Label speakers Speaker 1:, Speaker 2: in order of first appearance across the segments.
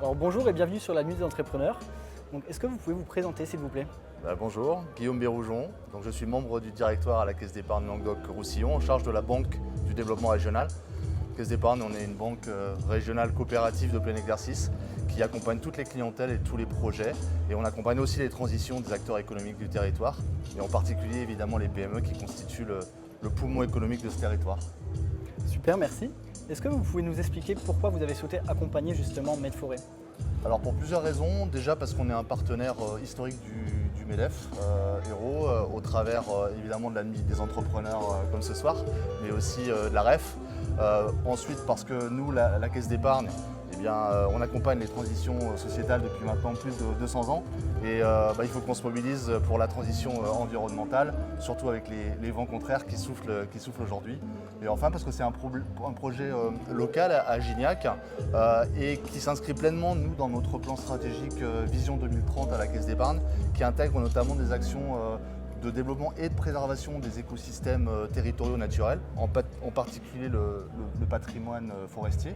Speaker 1: Alors bonjour et bienvenue sur la Nuit des entrepreneurs. Est-ce que vous pouvez vous présenter s'il vous plaît?
Speaker 2: Bonjour, Guillaume Béroujon. Je suis membre du directoire à la Caisse d'épargne Languedoc-Roussillon en charge de la banque du développement régional. Caisse d'épargne, on est une banque régionale coopérative de plein exercice qui accompagne toutes les clientèles et tous les projets. Et on accompagne aussi les transitions des acteurs économiques du territoire et en particulier évidemment les PME qui constituent le poumon économique de ce territoire.
Speaker 1: Super, merci. Est-ce que vous pouvez nous expliquer pourquoi vous avez souhaité accompagner justement Medforêt?
Speaker 2: Alors pour plusieurs raisons, déjà parce qu'on est un partenaire historique du MEDEF Hérault, au travers évidemment de la Nuit des entrepreneurs comme ce soir, mais aussi de la REF. Ensuite parce que nous, la Caisse d'épargne, on accompagne les transitions sociétales depuis maintenant plus de 200 ans et il faut qu'on se mobilise pour la transition environnementale, surtout avec les vents contraires qui soufflent aujourd'hui. Et enfin parce que c'est un projet local à Gignac et qui s'inscrit pleinement nous dans notre plan stratégique Vision 2030 à la Caisse d'épargne, qui intègre notamment des actions de développement et de préservation des écosystèmes territoriaux naturels, en particulier le patrimoine forestier.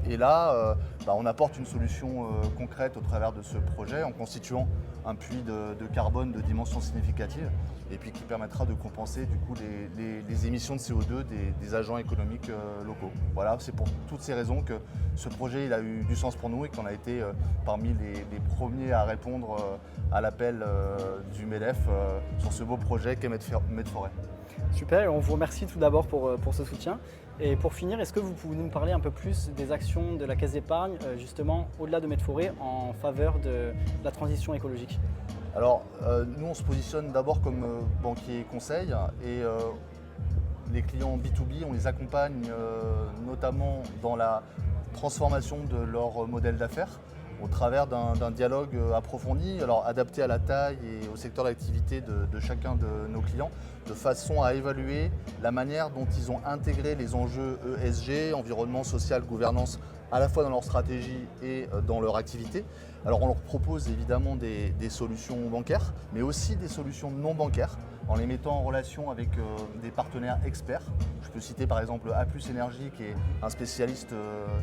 Speaker 2: Et là, on apporte une solution concrète au travers de ce projet en constituant un puits de carbone de dimension significative et puis qui permettra de compenser du coup les émissions de CO2 des agents économiques locaux. Voilà, c'est pour toutes ces raisons que ce projet il a eu du sens pour nous et qu'on a été parmi les premiers à répondre à l'appel du MEDEF sur ce beau projet qu'est Medforêt.
Speaker 1: Super, et on vous remercie tout d'abord pour ce soutien. Et pour finir, est-ce que vous pouvez nous parler un peu plus des actions de la Caisse d'épargne, justement au-delà de Medforêt, en faveur de la transition écologique?
Speaker 2: Alors, nous on se positionne d'abord comme banquier conseil et les clients B2B, on les accompagne notamment dans la transformation de leur modèle d'affaires au travers d'un dialogue approfondi, alors adapté à la taille et au secteur d'activité de chacun de nos clients, de façon à évaluer la manière dont ils ont intégré les enjeux ESG, environnement, social, gouvernance, à la fois dans leur stratégie et dans leur activité. Alors on leur propose évidemment des solutions bancaires, mais aussi des solutions non bancaires, en les mettant en relation avec des partenaires experts. Je peux citer par exemple A+ Énergie, qui est un spécialiste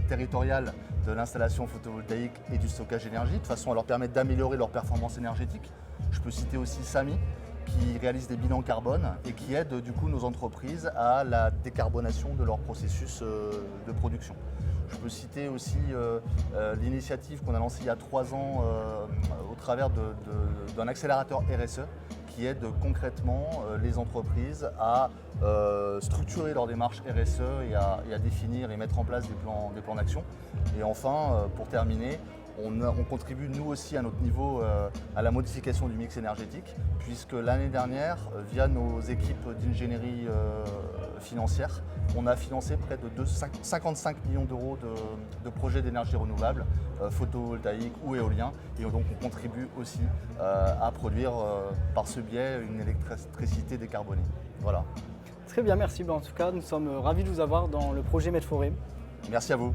Speaker 2: territorial de l'installation photovoltaïque et du stockage d'énergie, de façon à leur permettre d'améliorer leur performance énergétique. Je peux citer aussi Samy, qui réalise des bilans carbone et qui aide du coup nos entreprises à la décarbonation de leur processus de production. Je peux citer aussi l'initiative qu'on a lancée il y a 3 ans au travers d'un accélérateur RSE qui aide concrètement les entreprises à structurer leur démarche RSE et à définir et mettre en place des plans d'action. Et enfin, pour terminer, on contribue nous aussi à notre niveau à la modification du mix énergétique, puisque l'année dernière, via nos équipes d'ingénierie financière, on a financé près de 55 millions d'euros de projets d'énergie renouvelable, photovoltaïque ou éolien, et donc on contribue aussi à produire par ce biais une électricité décarbonée. Voilà.
Speaker 1: Très bien, merci. En tout cas, nous sommes ravis de vous avoir dans le projet Medforêt.
Speaker 2: Merci à vous.